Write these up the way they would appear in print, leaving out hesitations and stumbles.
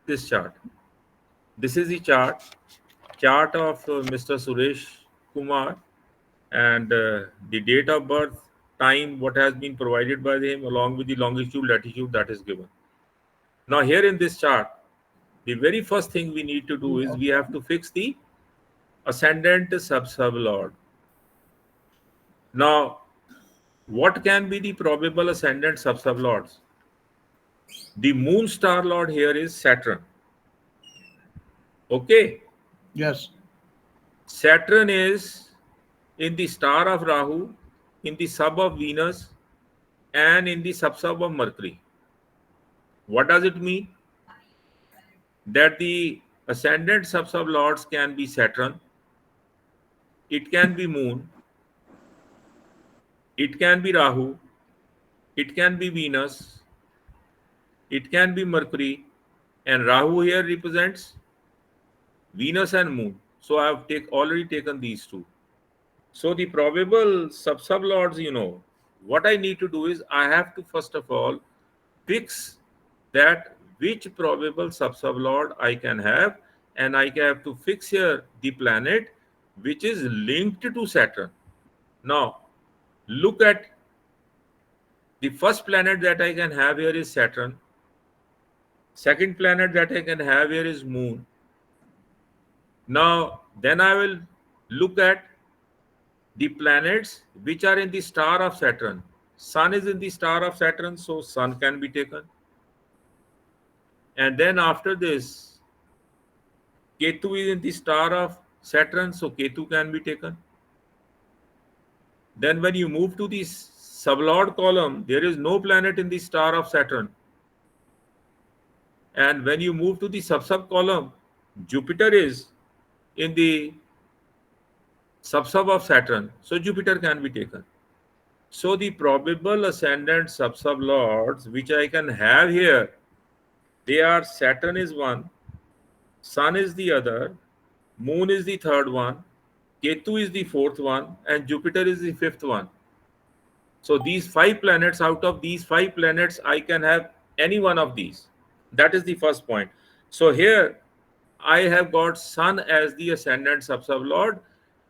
this chart. This is the chart of Mr. Suresh Kumar, and the date of birth, time, what has been provided by him, along with the longitude, latitude that is given. Now, here in this chart, the very first thing we need to do is we have to fix the ascendant sublord. Now, what can be the probable ascendant sublords? The moon star lord here is Saturn. Okay. Yes. Saturn is in the star of Rahu, in the sub of Venus, and in the sub of Mercury. What does it mean? That the ascendant sublords can be Saturn, it can be Moon, it can be Rahu, it can be Venus, it can be Mercury, and Rahu here represents Venus and Moon. So I have already taken these two. So the probable sublords, what I need to do is I have to first of all fix that which probable sublord I can have, and I have to fix here the planet which is linked to Saturn. Now, look at the first planet that I can have here is Saturn. Second planet that I can have here is Moon. Now, then I will look at the planets which are in the star of Saturn. Sun is in the star of Saturn, so Sun can be taken. And then after this, Ketu is in the star of Saturn, so Ketu can be taken. Then when you move to the sublord column, there is no planet in the star of Saturn. And when you move to the sub column, Jupiter is in the sub of Saturn, so Jupiter can be taken. So the probable ascendant sublords which I can have here, they are Saturn is one, Sun is the other, Moon is the third one, Ketu is the fourth one, and Jupiter is the fifth one. So these 5 planets, out of these 5 planets, I can have any one of these. That is the first point. So here I have got Sun as the ascendant sublord,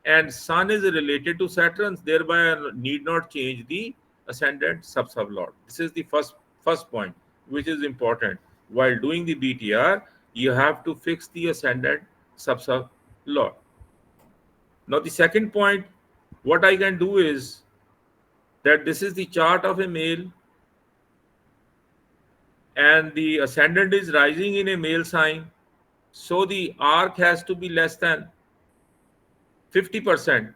and Sun is related to Saturn, thereby I need not change the ascendant sublord. This is the first point, which is important. While doing the BTR, you have to fix the ascendant sublord. Now the second point, what I can do is that this is the chart of a male, and the ascendant is rising in a male sign, so the arc has to be less than 50%.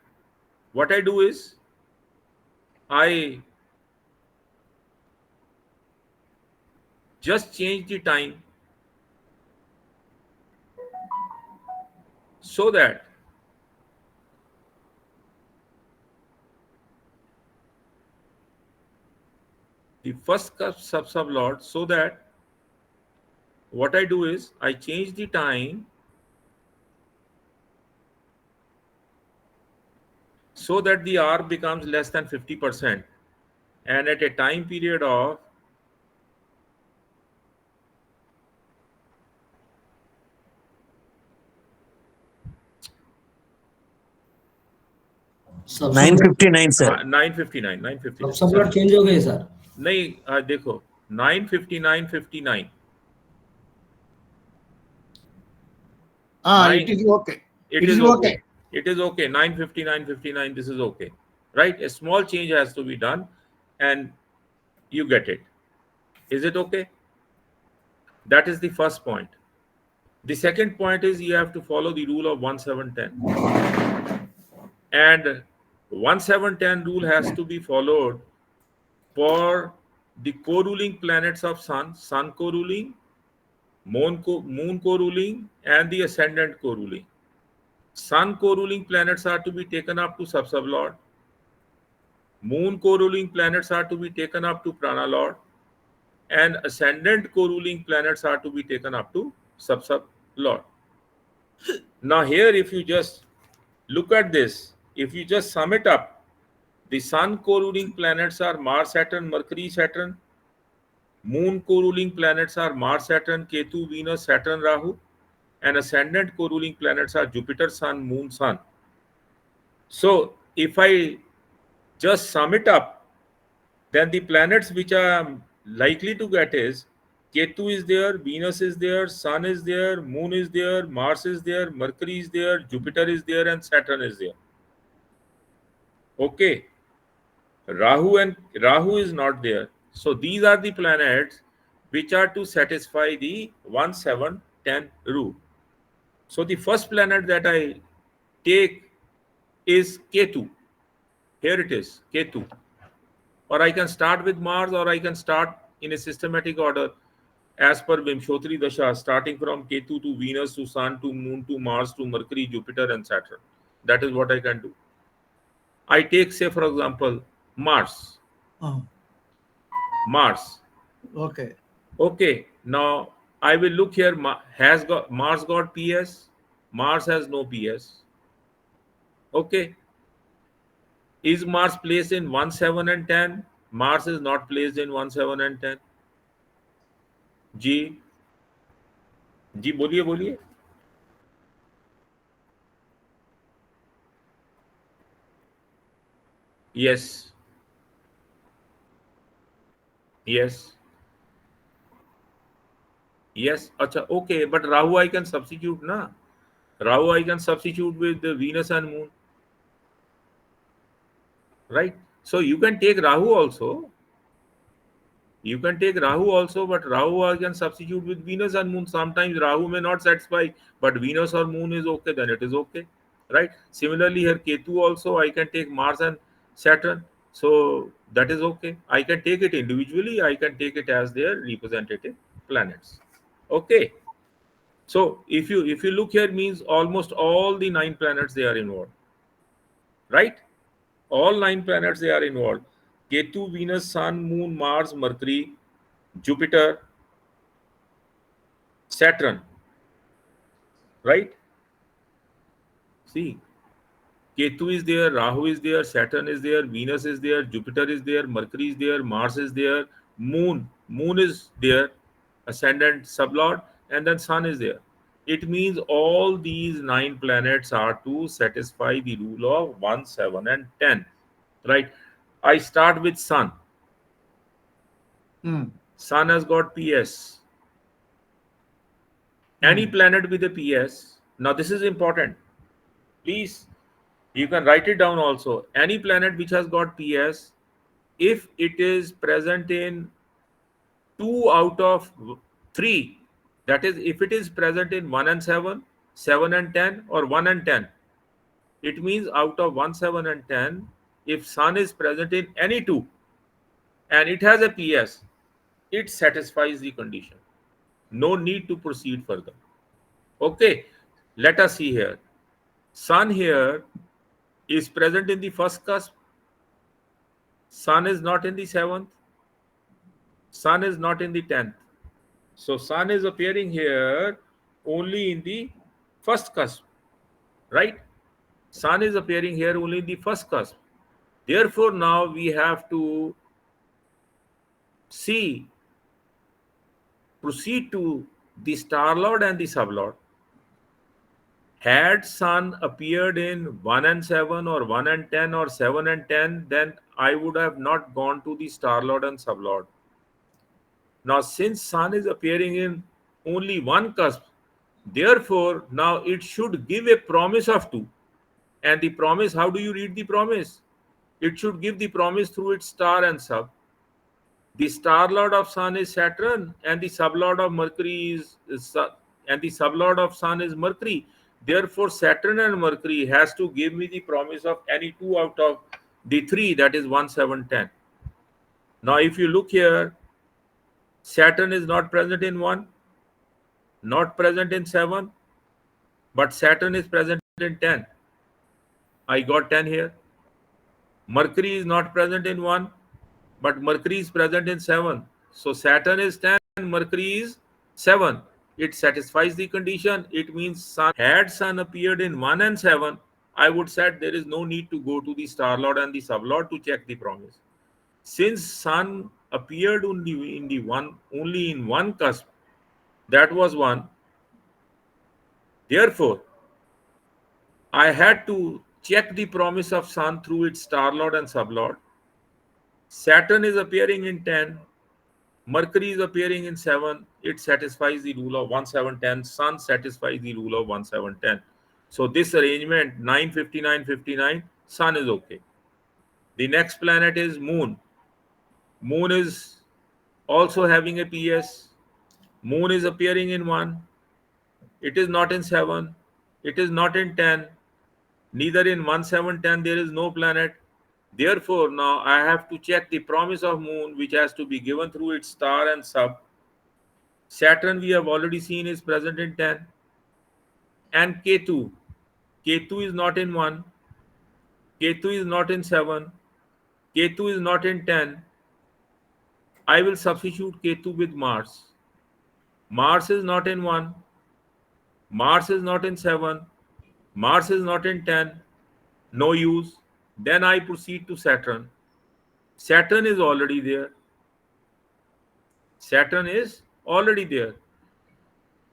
What I do is I just change the time so that the first sublord, so that what I do is I change the time so that the arc becomes less than 50%, and at a time period of सब 959 sir 959 सब change हो गए sir नहीं देखो 959.59 it is okay. It is okay. It is okay. 959.59. This is okay, right? A small change has to be done, and you get it. Is it okay? That is the first point. The second point is you have to follow the rule of 1710, and 1710 rule has to be followed for the co-ruling planets of Sun co-ruling, Moon co-ruling, and the ascendant co-ruling. Sun co-ruling planets are to be taken up to sublord. Moon co-ruling planets are to be taken up to pranalord, and ascendant co-ruling planets are to be taken up to sublord. Now here, if you just look at this, if you just sum it up, the Sun co-ruling planets are Mars, Saturn, Mercury, Saturn. Moon co-ruling planets are Mars, Saturn, Ketu, Venus, Saturn, Rahu, and ascendant co-ruling planets are Jupiter, Sun, Moon, Sun. So if I just sum it up, then the planets which I am likely to get is Ketu is there, Venus is there, Sun is there, Moon is there, Mars is there, Mercury is there, Jupiter is there, and Saturn is there. Okay. Rahu is not there. So these are the planets which are to satisfy the 1 7 10 rule. So the first planet that I take is Ketu. Here it is, Ketu. Or I can start with Mars, or I can start in a systematic order as per Vimshotri Dasha, starting from Ketu to Venus to Sun to Moon to Mars to Mercury, Jupiter, and Saturn. That is what I can do. I take, say, for example, Mars. Mars. Okay. Okay. Now I will look here. Has got Mars got PS? Mars has no PS. Okay. Is Mars placed in 1 7 and 10? Mars is not placed in 1 7 and 10. जी जी बोलिए बोलिए. Yes. Yes. Yes. Acha, okay. But Rahu I can substitute, na? Rahu I can substitute with the Venus and Moon. Right? So you can take Rahu also. You can take Rahu also, but Rahu I can substitute with Venus and Moon. Sometimes Rahu may not satisfy, but Venus or Moon is okay, then it is okay. Right? Similarly, here Ketu also, I can take Mars and Saturn. So that is okay. I can take it individually, I can take it as their representative planets. Okay. So if you look here, means almost all the 9 planets they are involved. Right? All 9 planets they are involved. Ketu, Venus, Sun, Moon, Mars, Mercury, Jupiter, Saturn. Right? See, Ketu is there, Rahu is there, Saturn is there, Venus is there, Jupiter is there, Mercury is there, Mars is there, Moon is there, ascendant, sublord, and then Sun is there. It means all these 9 planets are to satisfy the rule of 1, 7, and 10. Right? I start with Sun. Sun has got PS. Any planet with a PS. Now this is important. Please, you can write it down also. Any planet which has got PS, if it is present in 2 out of 3, that is, if it is present in 1 and 7, 7 and 10, or 1 and 10, it means out of 1, 7, and 10, if Sun is present in any 2 and it has a PS, it satisfies the condition. No need to proceed further. Okay, let us see here. Sun here is present in the first cusp. Sun is not in the 7th. Sun is not in the 10th. So Sun is appearing here only in the first cusp. Right? Sun is appearing here only in the first cusp. Therefore, now we have to proceed to the star lord and the sublord. Had Sun appeared in 1 and 7 or 1 and 10 or 7 and 10, then I would have not gone to the star lord and sublord. Now, since Sun is appearing in only one cusp, therefore, now it should give a promise of 2. And the promise, how do you read the promise? It should give the promise through its star and sub. The star lord of Sun is Saturn, and the sublord of Mercury and the sublord of Sun is Mercury. Therefore, Saturn and Mercury has to give me the promise of any 2 out of the 3, that is 1, 7, 10. Now, if you look here, Saturn is not present in 1, not present in 7, but Saturn is present in 10. I got 10 here. Mercury is not present in 1, but Mercury is present in 7. So Saturn is 10, Mercury is 7. It satisfies the condition. It means had Sun appeared in 1 and 7, I would said there is no need to go to the star lord and the sublord to check the promise. Since Sun appeared only in one cusp, that was one. Therefore, I had to check the promise of Sun through its star lord and sublord. Saturn is appearing in 10, Mercury is appearing in 7. It satisfies the rule of 1710. Sun satisfies the rule of 1710. So this arrangement 95959, Sun is okay. The next planet is Moon. Moon is also having a PS. Moon is appearing in 1. It is not in 7. It is not in 10. Neither in 1710 there is no planet. Therefore, now I have to check the promise of Moon, which has to be given through its star and sub. Saturn we have already seen is present in 10. And Ketu. Ketu is not in 1. Ketu is not in 7. Ketu is not in 10. I will substitute Ketu with Mars. Mars is not in 1. Mars is not in 7. Mars is not in 10. No use. Then I proceed to Saturn. Saturn is already there. Saturn is already there.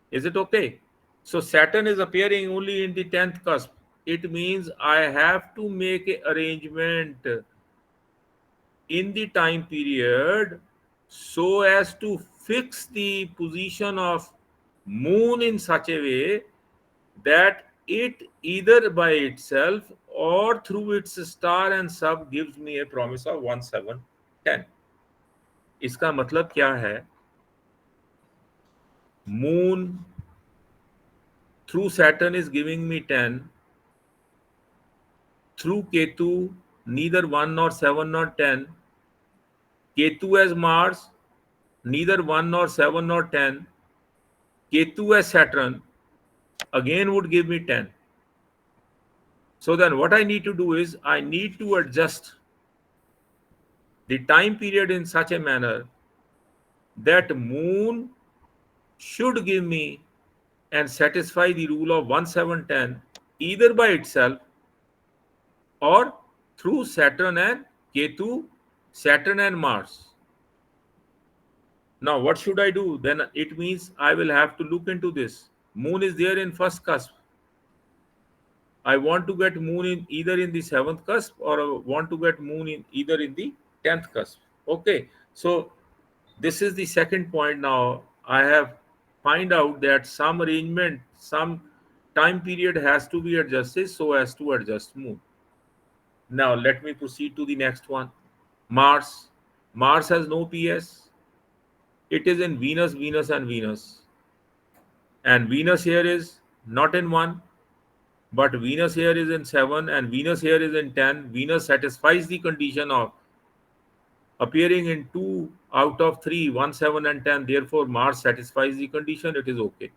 Is it okay? So Saturn is appearing only in the 10th cusp. It means I have to make an arrangement in the time period so as to fix the position of Moon in such a way that it either by itself or through its star and sub gives me a promise of 1710. इसका मतलब क्या है? Moon through Saturn is giving me 10. Through Ketu, neither 1 nor 7 nor 10. Ketu as Mars, neither 1 nor 7 nor 10. Ketu as Saturn, again would give me 10. So then what I need to do is I need to adjust the time period in such a manner that Moon should give me and satisfy the rule of 1710 either by itself or through Saturn and Ketu, Saturn and Mars. Now, what should I do? Then it means I will have to look into this. Moon is there in first cusp. I want to get Moon in either in the 7th cusp or I want to get Moon in either in the 10th cusp. Okay, so this is the second point. Now I have find out that some arrangement, some time period has to be adjusted so as to adjust Moon. Now let me proceed to the next one. Mars. Mars has no PS. It is in Venus, Venus and Venus. And Venus here is not in 1, but Venus here is in 7 and Venus here is in 10. Venus satisfies the condition of appearing in 2 out of 3, 1, 7 and 10. Therefore, Mars satisfies the condition. It is okay.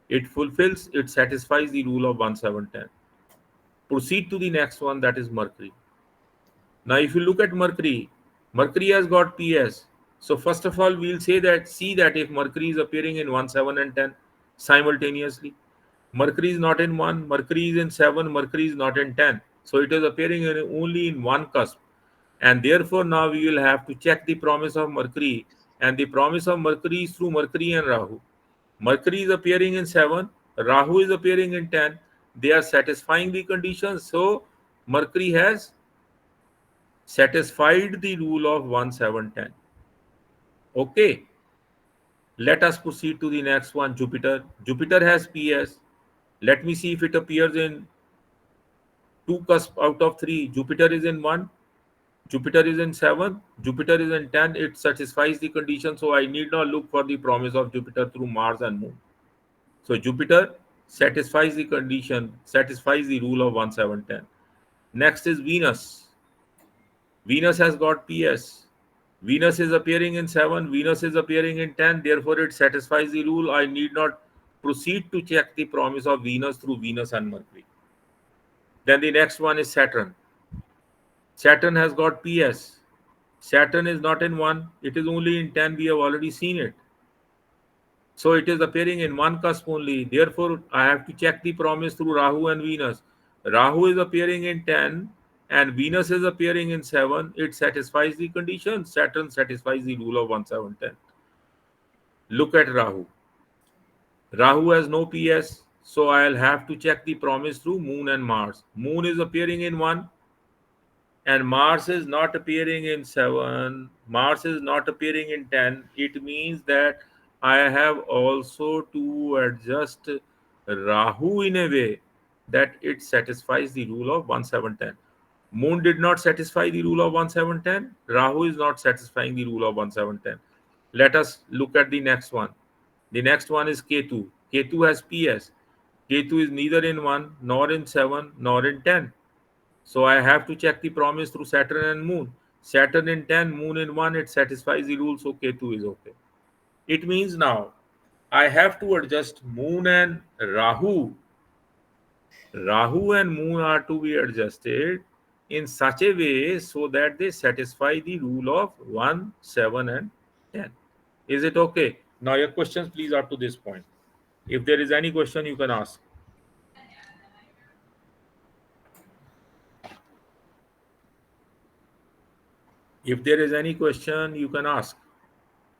It fulfills, it satisfies the rule of 1, 7, 10. Proceed to the next one, that is Mercury. Now, if you look at Mercury, Mercury has got PS. So first of all, we'll see that if Mercury is appearing in 1, 7 and 10 simultaneously, Mercury is not in 1, Mercury is in 7, Mercury is not in 10. So it is appearing only in one cusp. And therefore, now we will have to check the promise of Mercury. And the promise of Mercury is through Mercury and Rahu. Mercury is appearing in 7, Rahu is appearing in 10. They are satisfying the conditions. So Mercury has satisfied the rule of 1, 7, 10. Okay. Let us proceed to the next one, Jupiter. Jupiter has PS. Let me see if it appears in 2 cusp out of 3. Jupiter is in 1. Jupiter is in 7. Jupiter is in 10. It satisfies the condition. So I need not look for the promise of Jupiter through Mars and Moon. So Jupiter satisfies the condition, satisfies the rule of 1, 7, 10. Next is Venus. Venus has got PS. Venus is appearing in 7, Venus is appearing in 10, therefore it satisfies the rule. I need not proceed to check the promise of Venus through Venus and Mercury. Then the next one is Saturn. Saturn has got PS. Saturn is not in 1, it is only in 10, we have already seen it. So it is appearing in one cusp only, therefore I have to check the promise through Rahu and Venus. Rahu is appearing in 10, and Venus is appearing in 7, it satisfies the condition. Saturn satisfies the rule of 1 7 10. Look at Rahu. Rahu has no PS, so I'll have to check the promise through Moon and Mars. Moon is appearing in 1, and Mars is not appearing in 7. Mars is not appearing in 10. It means that I have also to adjust Rahu in a way that it satisfies the rule of 1 7 10. Moon did not satisfy the rule of 1 7 10. Rahu is not satisfying the rule of 1 7 10. Let us look at the next one. The next one is Ketu. Ketu has PS. Ketu is neither in 1, nor in 7, nor in 10. So I have to check the promise through Saturn and Moon. Saturn in 10, Moon in 1, it satisfies the rule, so Ketu is okay. It means now I have to adjust Moon and Rahu. Rahu and Moon are to be adjusted in such a way so that they satisfy the rule of 1, 7, and 10. Is it okay? Now, your questions, please, up to this point. If there is any question, you can ask. If there is any question, you can ask.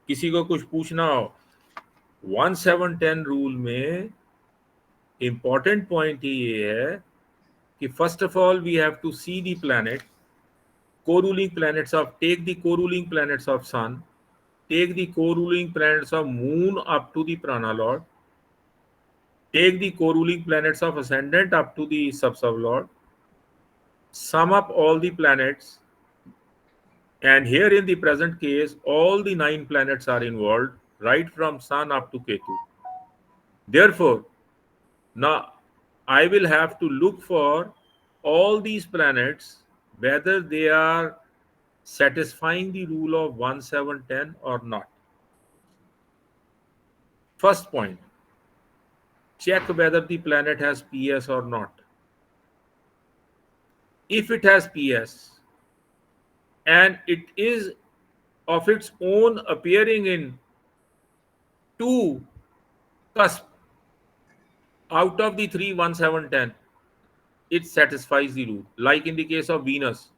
किसी को कुछ पूछना हो 1 7 10 rule में important point ही ये है कि first of all we have to see the planet, co-ruling planets of, take the co-ruling planets of Sun, take the co-ruling planets of Moon up to the Prana Lord, take the co-ruling planets of Ascendant up to the Sub-Sublord, sum up all the planets, and here in the present case, all the 9 planets are involved, right from Sun up to Ketu. Therefore, now I will have to look for all these planets, whether they are satisfying the rule of 1 7 10 or not. First point, check whether the planet has PS or not. If it has PS and it is of its own appearing in 2 cusp out of the 3 1 7 10, it satisfies the rule. Like in the case of Venus,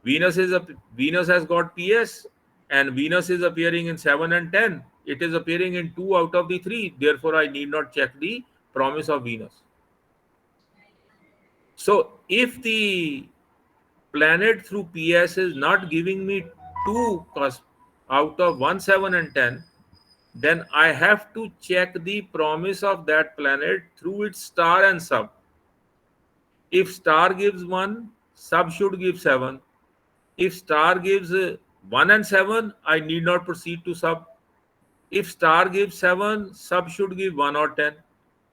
Venus has got PS and Venus is appearing in 7 and 10. It is appearing in 2 out of the 3. Therefore, I need not check the promise of Venus. So, if the planet through PS is not giving me 2 cusp out of 1 7 and 10, then I have to check the promise of that planet through its star and sub. If star gives 1, sub should give 7. If star gives 1 and 7, I need not proceed to sub. If star gives 7, sub should give 1 or 10.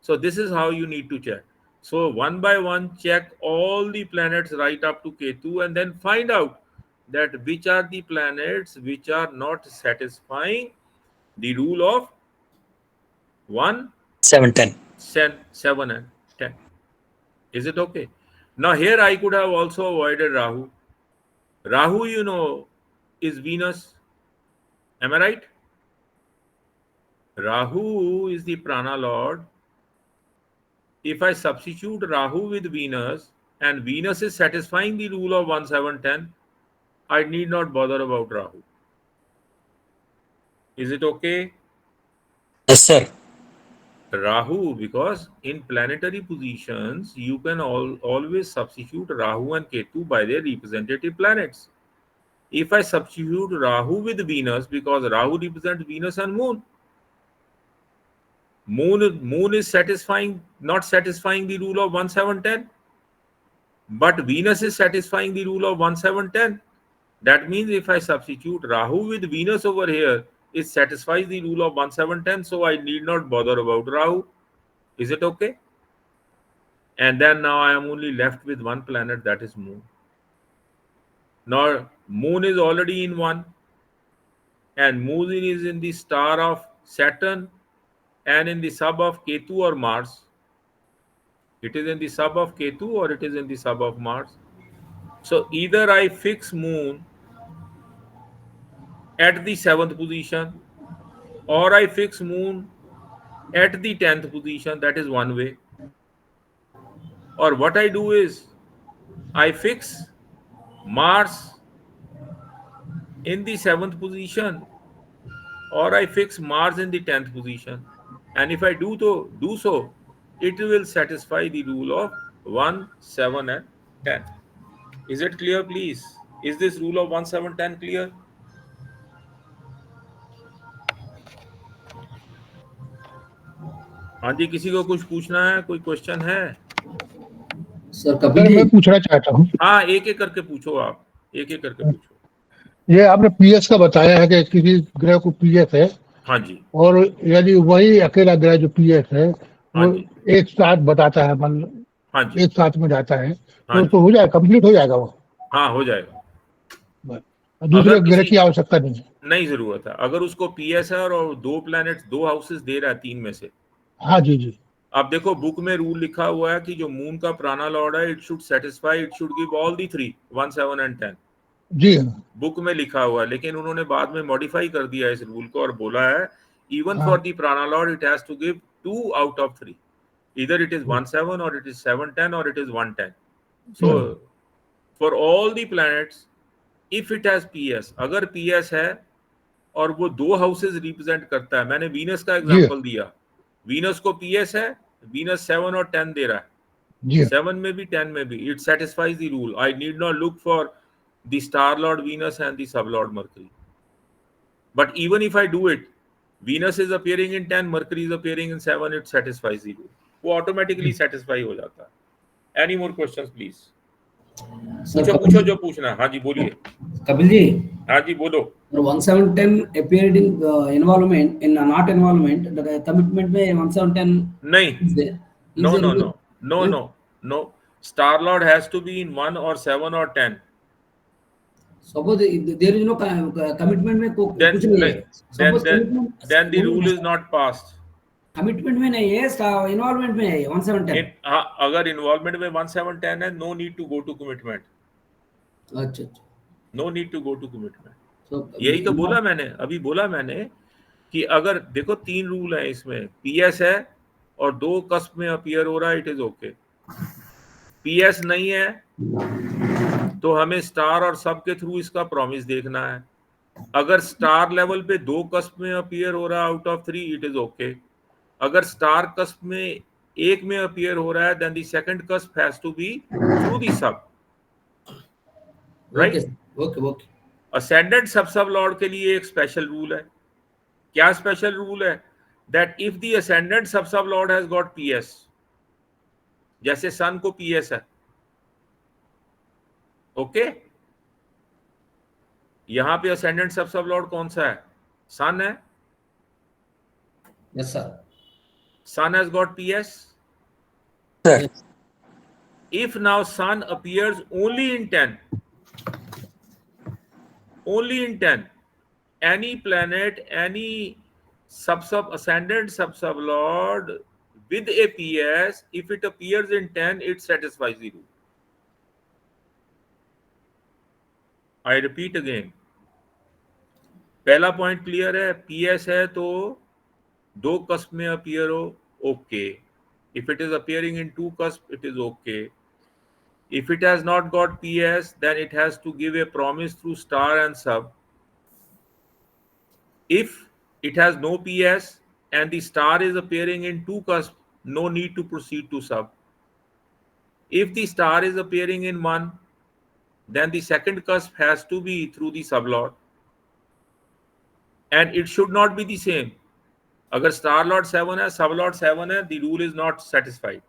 So this is how you need to check. So one by one, check all the planets right up to Ketu and then find out that which are the planets which are not satisfying the rule of 1, 7 10. 7 and 10. Is it okay? Now here I could have also avoided Rahu. Rahu, is Venus. Am I right? Rahu is the prana lord. If I substitute Rahu with Venus and Venus is satisfying the rule of 1 7 10, I need not bother about Rahu. Is it okay? Yes, sir. Rahu, because in planetary positions, you can always substitute Rahu and Ketu by their representative planets. If I substitute Rahu with Venus, because Rahu represents Venus and Moon, Moon is not satisfying the rule of 1 7 10, but Venus is satisfying the rule of 1 7 10. That means if I substitute Rahu with Venus over here, it satisfies the rule of 1 7 10, so I need not bother about Rahu. Is it okay? And then now I am only left with one planet, that is Moon. Now Moon is already in 1, and Moon is in the star of Saturn and in the sub of Ketu or Mars. It is in the sub of Ketu or it is in the sub of Mars. So either I fix Moon at the 7th position or I fix Moon at the 10th position. That is one way. Or what I do is I fix Mars in the 7th position, or I fix Mars in the 10th position. And if I do so, it will satisfy the rule of 1, 7, and 10. Is it clear, please? Is this rule of 1, 7, 10 clear? हाँ जी, किसी को कुछ पूछना है? कोई question है? Sir Kapil sir जी, मैं पूछना चाहता हूँ, हाँ, एक एक करके पूछो आप, एक एक करके पूछो। ये आपने पीएस का बताया है कि किसी ग्रह को पीएस है, हाँ जी, और यदि वही अकेला ग्रह जो पीएस है हाँ वो जी, एक साथ बताता है, मन हाँ जी, एक साथ में जाता है, हाँ तो जी, उसको हो जाएगा, कंप्लीट हो जाएगा वो, हाँ, हो जाएगा। बस। अगर दूसरे ग्रह किसी की आवश्यकता नहीं है। नहीं जरूरत है, अगर उसको पीएस है और दो प्लैनेट्स, दो हाउसेस दे रहा है 3 में से। हाँ जी जी अब देखो, बुक में रूल लिखा हुआ है कि जो मून का प्राणा लॉर्ड है, it should satisfy, it should give all the 3, 1, 7 and 10। जी हाँ बुक में लिखा हुआ है, लेकिन उन्होंने बाद में मॉडिफाई कर दिया इस रूल को और बोला है इवन हाँ for the prana lord it has to give 2 out of 3, either it is 1, 7 or it is 7, 10 or it is 1, 10. So जी for all the planets, if it has PS, अगर PS है और वो दो हाउसेस रिप्रेजेंट करता है, मैंने वीनस का जी एग्जांपल दिया, वीनस को PS है, वीनस 7 और 10 दे रहा है, जी 7 में भी 10 में भी, it satisfies the rule. I need not look for the star Lord Venus and the sub Lord mercury, but even if I do it, Venus is appearing in 10, Mercury is appearing in 7, it satisfies the rule, वो automatically satisfy हो जाता है। Any more questions please? Sir पूछो पूछो जो पूछना है। हाँ जी बोलिए। कपिल जी, हाँ जी बोलो। 1710 appeared in involvement in not involvement, the commitment में 1710 नहीं, is there, no is there no any? No no no no, star lord has to be in 1 or 7 और 10। Suppose there is no commitment में कुछ नहीं है, then suppose then commitment then the rule is not passed। Commitment में नहीं है, involvement में है 1710। हाँ, अगर इन्वॉल्वमेंट में 1, 7, 10 है, no need to go to commitment, अच्छा अच्छा, no need to go to commitment. तो यही तो बोला मैंने, अभी बोला मैंने कि अगर देखो 3 रूल है इसमें, पीएस है और 2 कस्प में अपीयर हो रहा है, इट इज ओके। पीएस नहीं है तो हमें स्टार और सब के थ्रू इसका प्रॉमिस देखना है। अगर स्टार लेवल पे 2 कस्प में अपीयर हो रहा है out of 3, it is okay. अगर स्टार कस्प में एक में अपीयर हो रहा है, then the second cusp has to be through the sub, okay right. Okay okay. Ascendant sub sub Lord के लिए एक स्पेशल रूल है। क्या स्पेशल रूल है? That if the ascendant sub sub Lord has got PS, जैसे सन को PS है, okay. यहां पे असेंडेंट सब सब लॉर्ड कौन सा है? सन है। Yes sir. Sun has got PS. sir, If now Sun appears only in 10, only in 10, any planet, any sub ascendant sub lord with a PS, if it appears in 10, it satisfies the rule. I repeat again. पहला point clear है, PS है तो 2 cusp में appear हो, okay. If it is appearing in 2 cusp, it is okay. If it has not got PS, then it has to give a promise through star and sub. If it has no PS and the star is appearing in 2 cusp, no need to proceed to sub. If the star is appearing in 1, then the second cusp has to be through the sublord. And it should not be the same. अगर star lord 7 है, sub lord 7 है, the rule is not satisfied.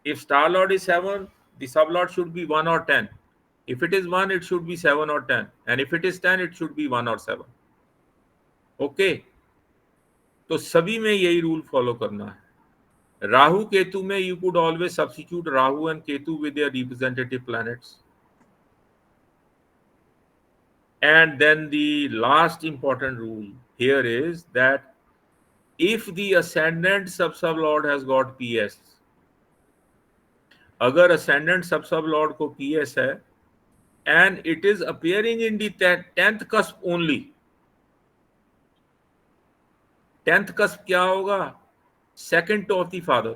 If star lord is 7, the sublord should be 1 or 10. If it is 1, it should be 7 or 10. And if it is 10, it should be 1 or 7. Okay, तो सभी में यही rule follow करना है। राहु केतु में you could always substitute Rahu and Ketu with their representative planets. And then the last important rule here is that if the ascendant sub-sublord has got PS, अगर ascendant sub-sublord को PS है and it is appearing in the 10th cusp only, 10th cusp क्या होगा? Second of the father.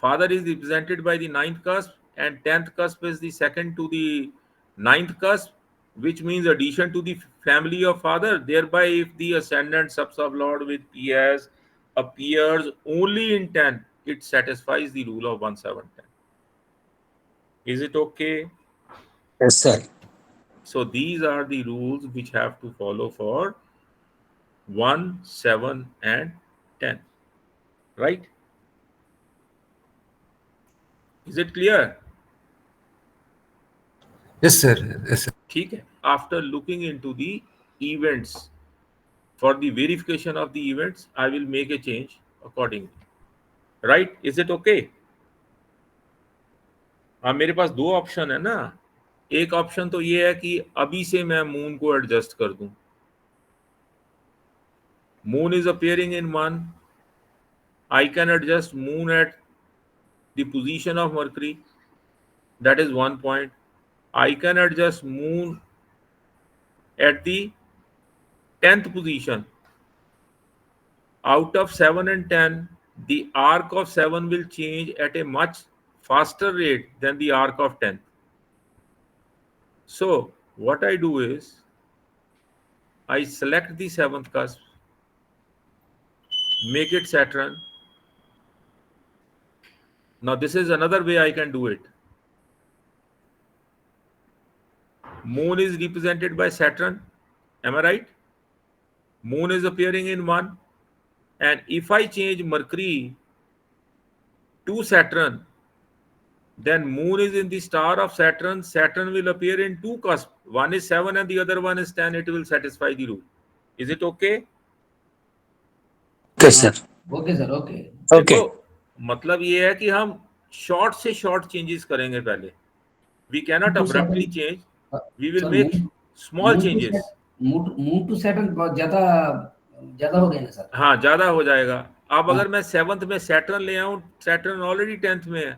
Father is represented by the 9th cusp and 10th cusp is the second to the 9th cusp, which means addition to the family of father. Thereby, if the ascendant sub-sublord with PS appears only in 10, it satisfies the rule of 1710. Is it okay? Yes, sir. So these are the rules which have to follow for 1, 7, and 10. Right? Is it clear? Yes, sir. Yes, sir. ठीक है. After looking into the events, for the verification of the events, I will make a change accordingly. Right? Is it okay? अब मेरे पास दो option है ना. एक option तो ये है कि अभी से मैं मून को एडजस्ट कर दूं. Moon is appearing in 1. I can adjust moon at the position of Mercury. That is one point. I can adjust moon at the 10th position. Out of 7 and 10, the arc of 7 will change at a much faster rate than the arc of 10. So what I do is I select the 7th cusp, make it Saturn. Now this is another way I can do it. Moon is represented by Saturn. Am I right? Moon is appearing in 1. And if I change Mercury to Saturn, then Moon is in the star of Saturn. Saturn will appear in 2 cusps. One is 7 and the other one is 10. It will satisfy the rule. Is it okay? Okay, sir. Okay sir, okay. Okay. देखो, मतलब ये है कि हम short से short changes करेंगे पहले. We cannot To abruptly Saturn. change. We will Sir, make small moon to changes. Moon to Saturn बहुत ज्यादा हो गया ना सर. हाँ, ज्यादा हो जाएगा. अब अगर मैं 7th में सैटर्न ले आऊं, सैटर्न ऑलरेडी 10th में है.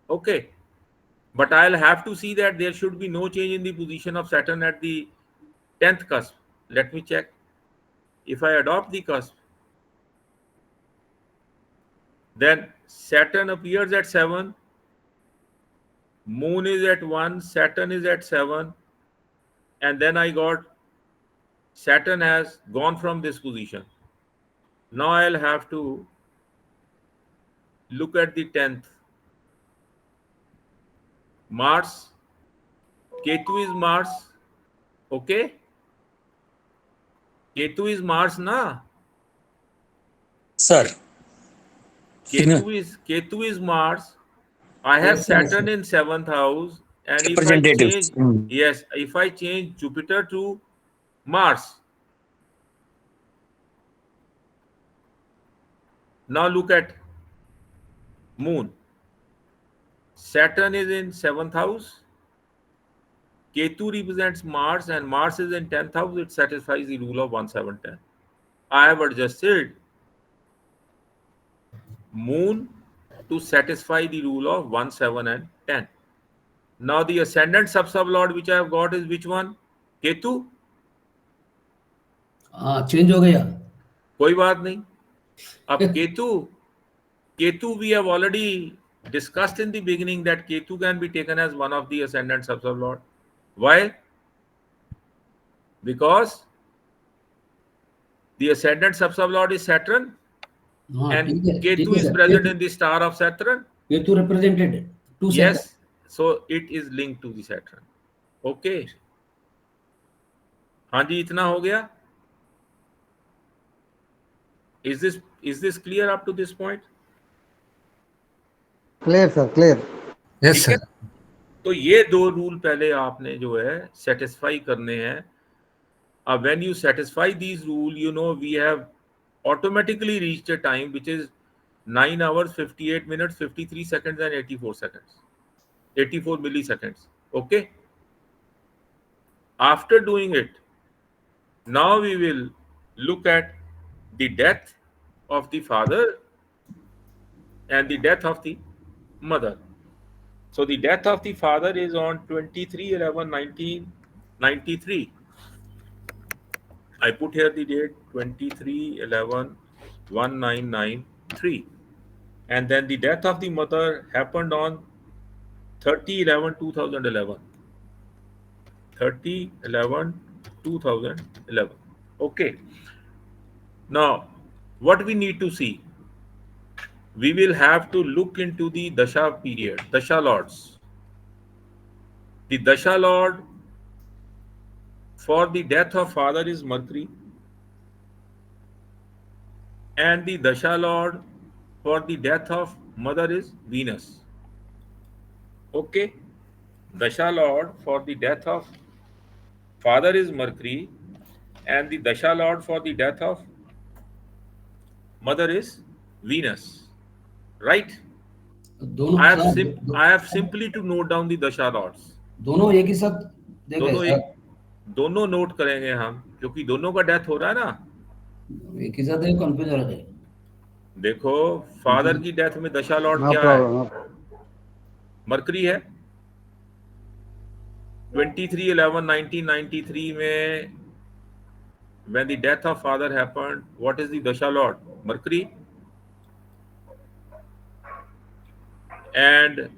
Okay. But I'll have to see that there should be no change in the position of Saturn at the 10th cusp. Let me check. If I adopt the cusp, then Saturn appears at 7, Moon is at 1, Saturn is at 7, and then I got Saturn has gone from this position. Now I'll have to look at the 10th. Mars, Ketu is Mars. Okay? Ketu is Mars, na? Sir. Ketu is Mars. I have Yes, sir, Saturn sir. in 7th house, and if I Representatives. change, yes, if I change Jupiter to Mars, now look at Moon. Saturn is in 7th house. Ketu represents Mars, and Mars is in 10th house. It satisfies the rule of 1710. I have adjusted Moon to satisfy the rule of 1, 7, and 10. Now the ascendant sub-sublord which I have got is which one? Ketu? हाँ, change हो गया. कोई बात नहीं. अब Ketu we have already discussed in the beginning that Ketu can be taken as one of the ascendant sub-sublord. Why? Because the ascendant sub-sublord is Saturn, हाँ, and ठीक है Ketu is sir. present in the star of Saturn. Ketu represented to Saturn. Yes, so it is linked to the Saturn. Okay. हाँ जी, इतना हो गया. Is this clear up to this point? Clear, sir, clear. Yes, ठीक है. sir. तो ये दो rule पहले आपने जो है सेटिस्फाई करने हैं. अब when you satisfy these rule, you know we have automatically reached a time which is 9 hours 58 minutes 53 seconds and 84 seconds, 84 milliseconds. Okay. After doing it, now we will look at the death of the father and the death of the mother. So the death of the father is on 23/11/1993. I put here the date 23/11/1993. And then the death of the mother happened on 30/11/2011. 30/11/2011. Okay. Now, what we need to see, we will have to look into the Dasha period, Dasha lords. The Dasha lord for the death of father is Mercury, and the Dasha lord for the death of mother is Venus. Okay. Dasha lord for the death of father is Mercury, and the Dasha lord for the death of mother is Venus. Right? दोनों sir I have simply to note down the Dasha lords. दोनों एक ही साथ देख रहे दोनों हैं एक sir, दोनों नोट करेंगे हम, क्योंकि दोनों का डेथ हो रहा है ना. एक ही साथ कंफ्यूज हो रहे थे. देखो, फादर की डेथ में दशा लॉर्ड No क्या है? problem. मरकरी है. 23/11/1993 में when the death of father happened, what is the dasha lord? Mercury. And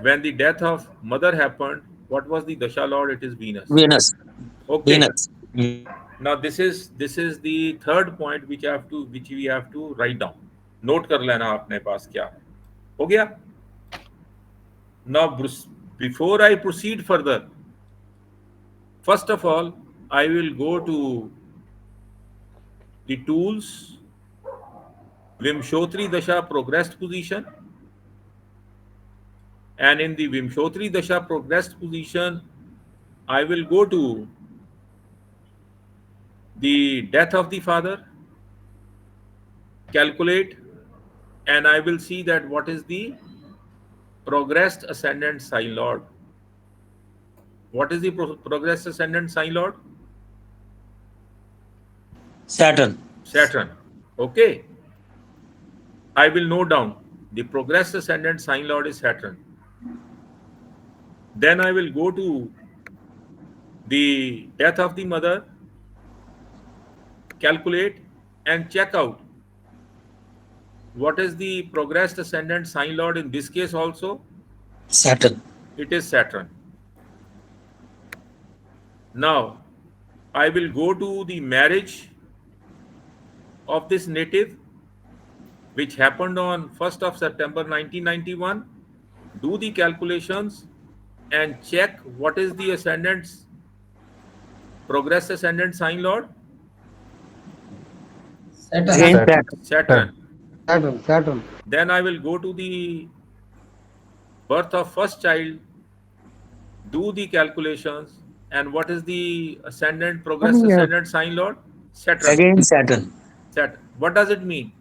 when the death of mother happened, what was the dasha lord? It is Venus. Venus. Okay. Venus. Now this is the third point which we have to write down. Note कर लेना अपने पास क्या है. हो गया? Now before I proceed further, first of all, I will go to the tools, Vimshotri Dasha progressed position, and in the Vimshotri Dasha progressed position, I will go to the death of the father, calculate, and I will see that what is the progressed ascendant sign lord. What is the progressed ascendant sign lord? Saturn. Saturn. Okay. I will note down the progressed ascendant sign lord is Saturn. Then I will go to the death of the mother, calculate, and check out what is the progressed ascendant sign lord in this case also. Saturn. It is Saturn. Now, I will go to the marriage of this native, which happened on 1st of September 1991. Do the calculations and check what is the ascendant's progressed ascendant sign lord. Again Saturn. Saturn. Saturn. Then I will go to the birth of first child, do the calculations, and what is the ascendant, progressed ascendant sign lord? Saturn. Again Saturn. Saturn. What does it mean?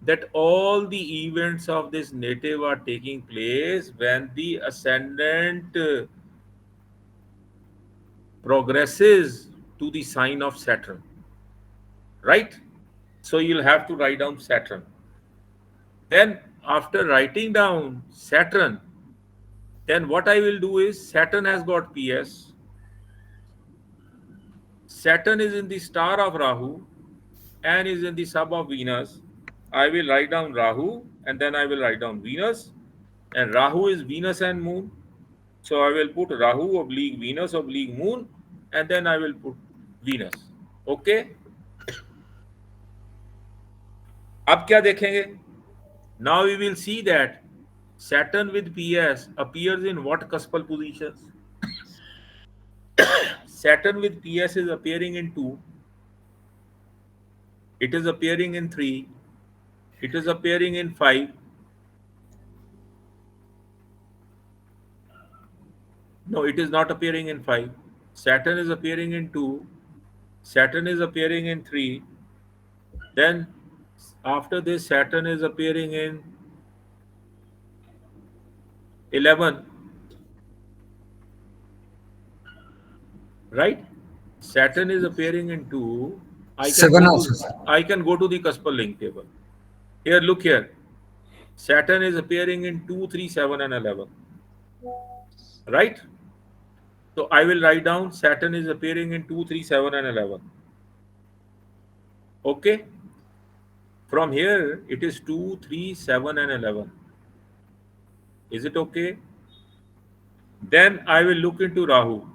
That all the events of this native are taking place when the ascendant progresses to the sign of Saturn. Right? So you'll have to write down Saturn. Then after writing down Saturn, then what I will do is Saturn has got PS. Saturn is in the star of Rahu and is in the sub of Venus. I will write down Rahu and then I will write down Venus. And Rahu is Venus and Moon. So I will put Rahu oblique Venus oblique Moon and then I will put Venus. Okay? अब क्या देखेंगे? Now we will see that Saturn with PS appears in what cuspal positions? Saturn with PS is appearing in 2. It is appearing in 3. It is appearing in 5. No, it is not appearing in 5. Saturn is appearing in 2. Saturn is appearing in 3. Then after this, Saturn is appearing in 11. Right? Saturn is appearing in 2. Seven also, sir. I can go to the cuspal link table. Here, look here. Saturn is appearing in 2, 3, 7, and 11. Right? So I will write down Saturn is appearing in 2, 3, 7, and 11. Okay? From here, it is 2, 3, 7, and 11. Is it okay? Then I will look into Rahu.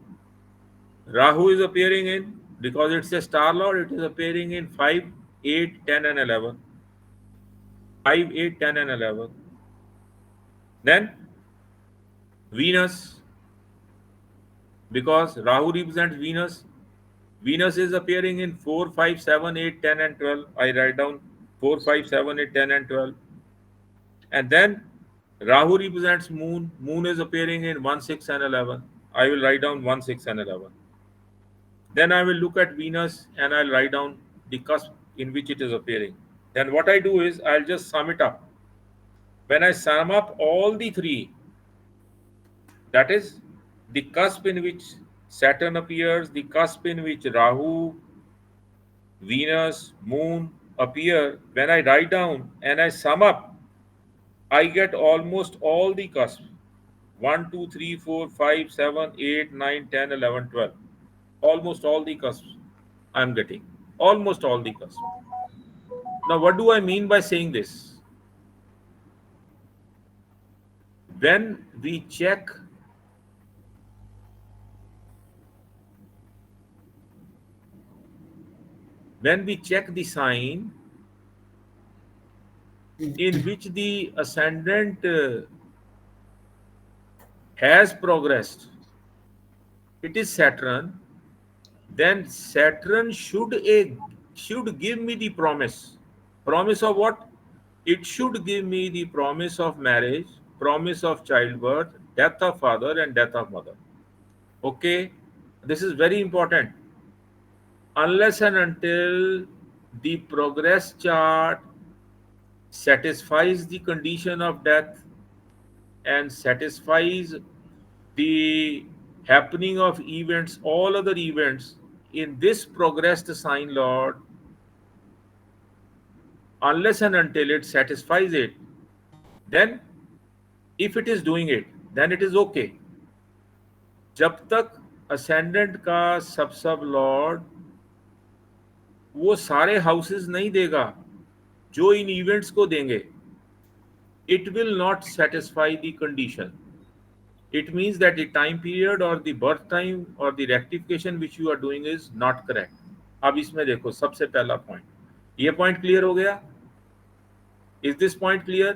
Rahu is appearing in, because it's a star lord, it is appearing in 5, 8, 10, and 11. 5, 8, 10, and 11. Then Venus, because Rahu represents Venus. Venus is appearing in 4, 5, 7, 8, 10, and 12. I write down 4, 5, 7, 8, 10, and 12. And then Rahu represents Moon. Moon is appearing in 1, 6, and 11. I will write down 1, 6, and 11. Then I will look at Venus and I'll write down the cusp in which it is appearing. Then what I do is I'll just sum it up. When I sum up all the three, that is the cusp in which Saturn appears, the cusp in which Rahu, Venus, Moon appear, when I write down and I sum up, I get almost all the cusps. 1, 2, 3, 4, 5, 7, 8, 9, 10, 11, 12. Almost all the cusps I'm getting. Almost all the cusps. Now, what do I mean by saying this? When we check the sign in which the ascendant has progressed, it is Saturn, then Saturn should give me the promise. Promise of what? It should give me the promise of marriage, promise of childbirth, death of father, and death of mother. Okay, this is very important. Unless and until the progress chart satisfies the condition of death and satisfies the happening of events, all other events in this progressed sign lord, unless and until it satisfies it, then if it is doing it, then it is okay. जब तक ascendant का सब Lord वो सारे houses नहीं देगा जो इन events को देंगे, it will not satisfy the condition. It means that the time period or the birth time or the rectification which you are doing is not correct. अब इसमें देखो सबसे पहला पॉइंट, ये पॉइंट क्लियर हो गया? Is this point clear?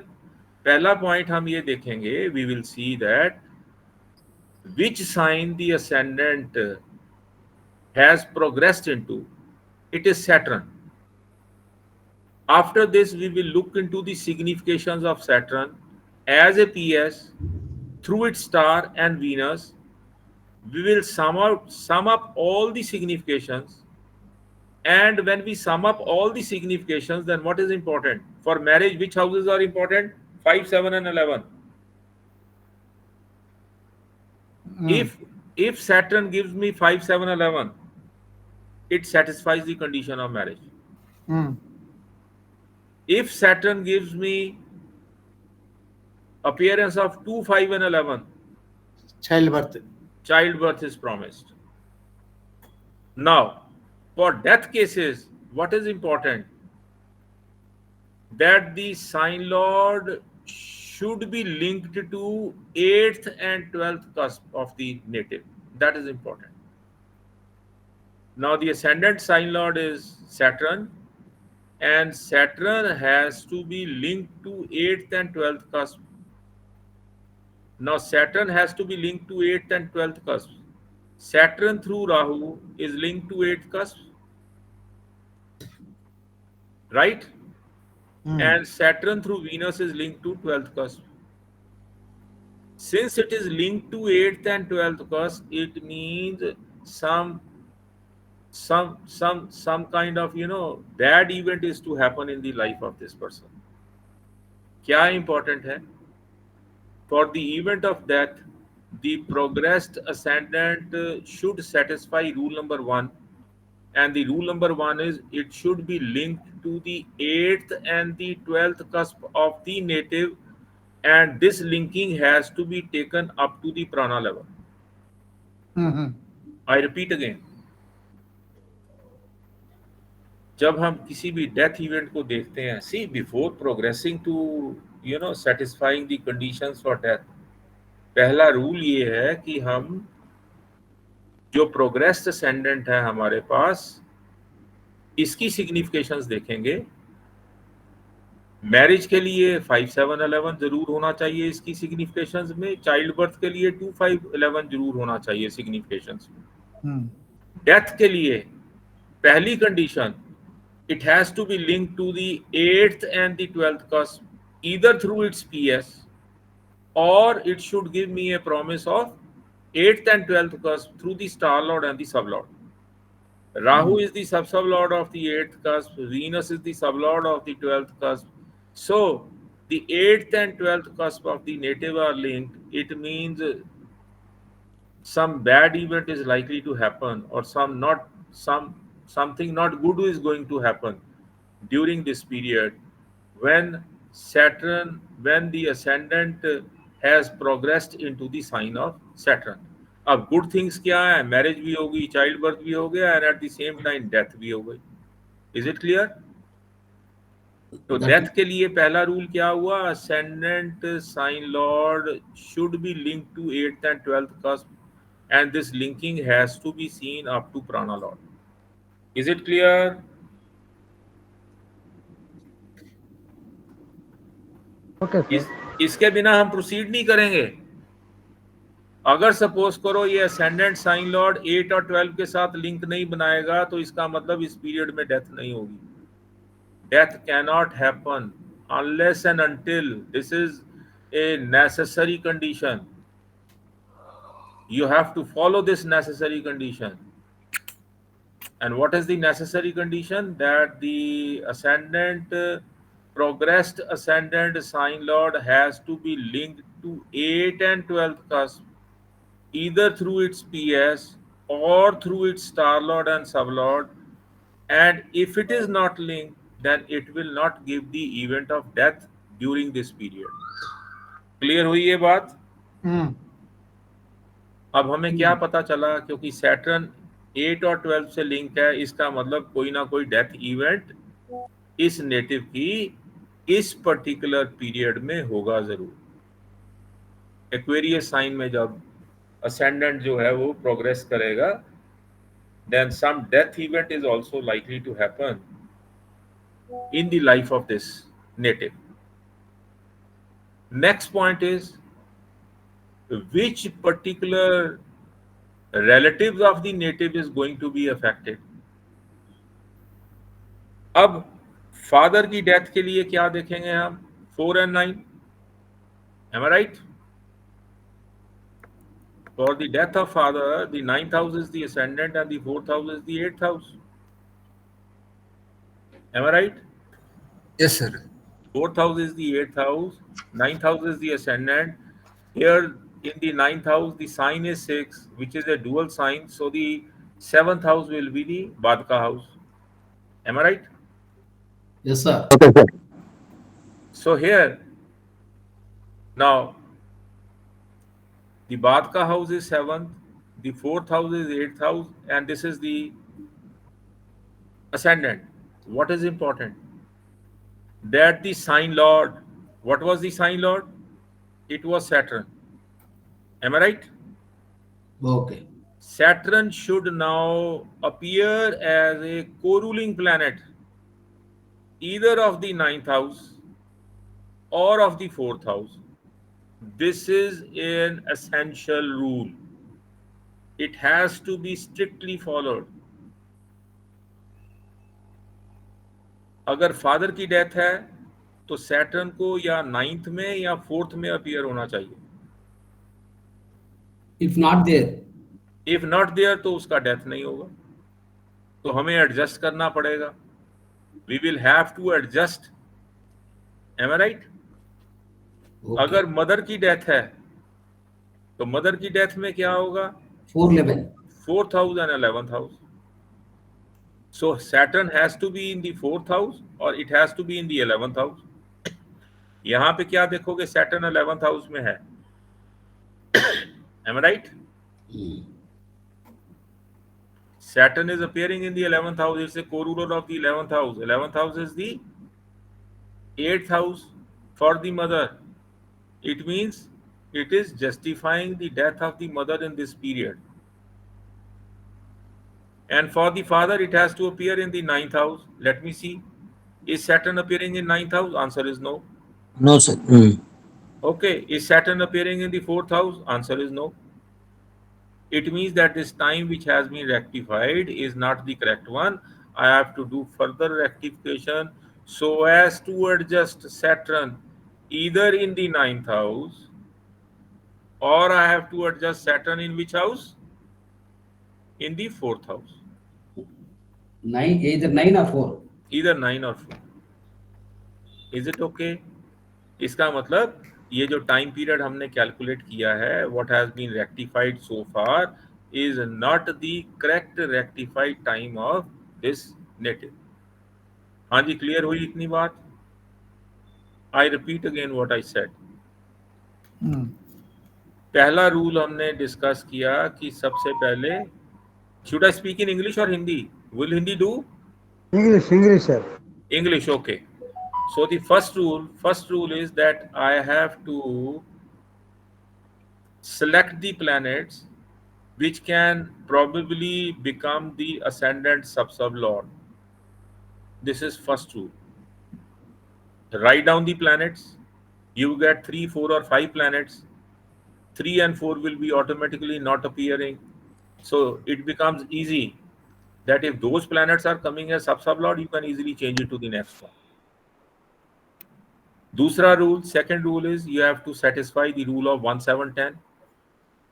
पहला point हम ये देखेंगे, we will see that which sign the ascendant has progressed into. It is Saturn. After this, we will look into the significations of Saturn as a PS through its star and Venus. We will sum up all the significations. And when we sum up all the significations, then what is important? For marriage, which houses are important? 5, 7, and 11. If Saturn gives me 5, 7, 11, it satisfies the condition of marriage. If Saturn gives me appearance of 2, 5, and 11, childbirth is promised. Now, for death cases, what is important? That the sign lord should be linked to 8th and 12th cusp of the native. That is important. Now, the ascendant sign lord is Saturn, and Saturn has to be linked to 8th and 12th cusp. Now, Saturn has to be linked to 8th and 12th cusp. Saturn through Rahu is linked to 8th cusp, right? And Saturn through Venus is linked to 12th cusp. Since it is linked to 8th and 12th cusp, it means some kind of bad event is to happen in the life of this person. Kya important hai? For the event of death, the progressed ascendant should satisfy rule number 1, and the rule number 1 is it should be linked to the 8th and the 12th cusp of the native, and this linking has to be taken up to the prana level. I repeat again. जब हम किसी भी death event को देखते हैं, see before progressing to satisfying the conditions for death, पहला rule ये है कि हम जो प्रोग्रेस्ड असेंडेंट है हमारे पास, इसकी सिग्निफिकेशंस देखेंगे। मैरिज के लिए 5-7-11 जरूर होना चाहिए इसकी सिग्निफिकेशंस में, चाइल्ड बर्थ के लिए 2-5-11 जरूर होना चाहिए सिग्निफिकेशंस में। डेथ के लिए पहली condition, it has to be linked to the 8th and the 12th cusp, either through its PS, or it should give me a promise of 8th and 12th cusp through the star lord and the sublord. Rahu is the sublord of the 8th cusp, Venus is the sublord of the 12th cusp. So the 8th and 12th cusp of the native are linked. It means some bad event is likely to happen, or something not good is going to happen during this period when when the ascendant has progressed into the sign of Saturn. अब good things क्या है? Marriage भी होगी, child birth भी हो गया, and at the same time death भी हो गई। Is it clear? तो डेथ के लिए पहला रूल क्या हुआ? Ascendant sign lord should be link to 8th and 12th cusp, and this linking has to be seen up to prana lord. Is it clear? Okay, sir. इसके बिना हम proceed नहीं करेंगे। अगर सपोज करो ये असेंडेंट साइन लॉर्ड 8 और 12 के साथ लिंक नहीं बनाएगा, तो इसका मतलब इस पीरियड में डेथ नहीं होगी। Death cannot happen unless and until this is a necessary condition. You have to follow this necessary condition. And what is the necessary condition? That the ascendant, progressed ascendant sign lord has to be linked to 8 and 12th cusp, either through its PS or through its star lord and sublord. And if it is not linked, then it will not give the event of death during this period. Clear हुई ये बात? अब हमें क्या पता चला? क्योंकि Saturn 8 और 12 से लिंक है, इसका मतलब कोई ना कोई डेथ इवेंट इस नेटिव की इस पर्टिकुलर पीरियड में होगा जरूर। एक्वेरियस साइन में जब असेंडेंट जो है वो प्रोग्रेस करेगा, then some death event is also likely to happen in the life of this native. Next point is, which particular relatives of the native is going to be affected. अब father की death के लिए क्या देखेंगे हम? 4 and 9. Am I right? For the death of father, the 9th house is the ascendant and the 4th house is the 8th house. Am I right? Yes, sir. 4th house is the 8th house, 9th house is the ascendant. Here in the 9th house, the sign is 6, which is a dual sign. So the 7th house will be the Badka house. Am I right? Yes, sir. Okay, sir. So here, now, the Badka house is 7th, the 4th house is 8th house, and this is the ascendant. What is important? That the sign lord, what was the sign lord? It was Saturn. Am I right? Okay. Saturn should now appear as a co-ruling planet, either of the 9th house or of the 4th house. This is an essential rule. It has to be strictly followed. अगर father की death है तो Saturn को या 9th में या 4th में appear होना चाहिए। If not there, if not there तो उसका डेथ नहीं होगा, तो हमें एडजस्ट करना पड़ेगा। We will have to adjust. Am I right? okay. अगर मदर की डेथ है तो मदर की डेथ में क्या होगा? 411. 4th house and 11th house. So Saturn has to be in the 4th house or it has to be in the 11th house. यहाँ पे क्या देखोगे? Saturn 11th house में है। Am I right? Saturn is appearing in the 11th house. It's a co-ruler of the 11th house. 11th house is the 8th house for the mother. It means it is justifying the death of the mother in this period. And for the father, it has to appear in the 9th house. Let me see. Is Saturn appearing in 9th house? Answer is no. No, sir. Okay. Is Saturn appearing in the 4th house? Answer is no. It means that this time which has been rectified is not the correct one. I have to do further rectification so as to adjust Saturn either in the 9th house, or I have to adjust Saturn in which house? In the 4th house. 9, either 9 or 4. Either 9 or 4. Is it okay? इसका मतलब ये जो time period हमने calculate किया है, what has been rectified so far is not the correct rectified time of this native. हाँ जी, clear हुई इतनी बात? I repeat again what I said. पहला रूल हमने डिस्कस किया कि सबसे पहले, should I speak in English or Hindi? Will Hindi do? English, sir. English, okay. So the first rule is that I have to select the planets which can probably become the ascendant sublord. This is first rule. Write down the planets. You get 3, 4 or 5 planets. 3 and 4 will be automatically not appearing. So it becomes easy that if those planets are coming as sublord, you can easily change it to the next one. Dusra rule, second rule is you have to satisfy the rule of 1, 7, 10.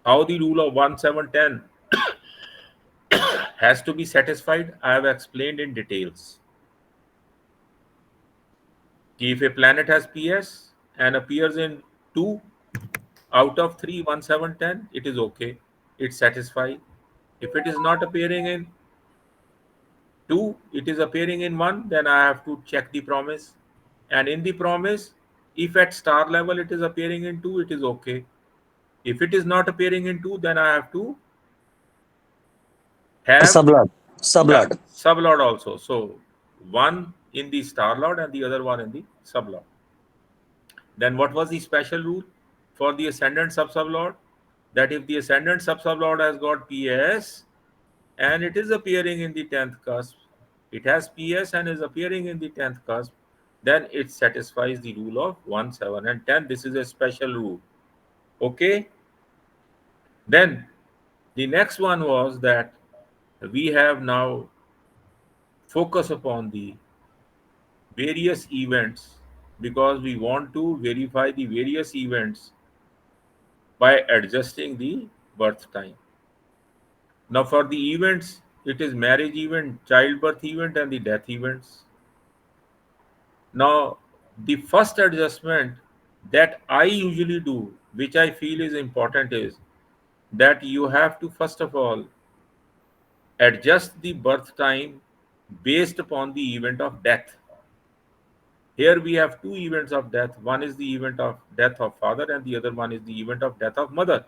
How the rule of 1, 7, 10 has to be satisfied, I have explained in details. If a planet has PS and appears in 2 out of 3, 1, 7, 10, it is okay. It's satisfied. If it is not appearing in 2, it is appearing in 1, then I have to check the promise. And in the promise, if at star level it is appearing in 2, it is okay. If it is not appearing in 2, then I have to have Sublord. Sublord. Yeah, sublord also. So one in the star lord and the other one in the sublord. Then what was the special rule for the ascendant sublord? That if the ascendant sublord has got PS and it is appearing in the 10th cusp, it has PS and is appearing in the 10th cusp, then it satisfies the rule of 1, 7 and 10. This is a special rule. Okay. Then the next one was that we have now focus upon the various events, because we want to verify the various events by adjusting the birth time. Now for the events, it is marriage event, childbirth event and the death events. Now the first adjustment that I usually do, which I feel is important, is that you have to first of all adjust the birth time based upon the event of death. Here we have 2 events of death. One is the event of death of father and the other one is the event of death of mother.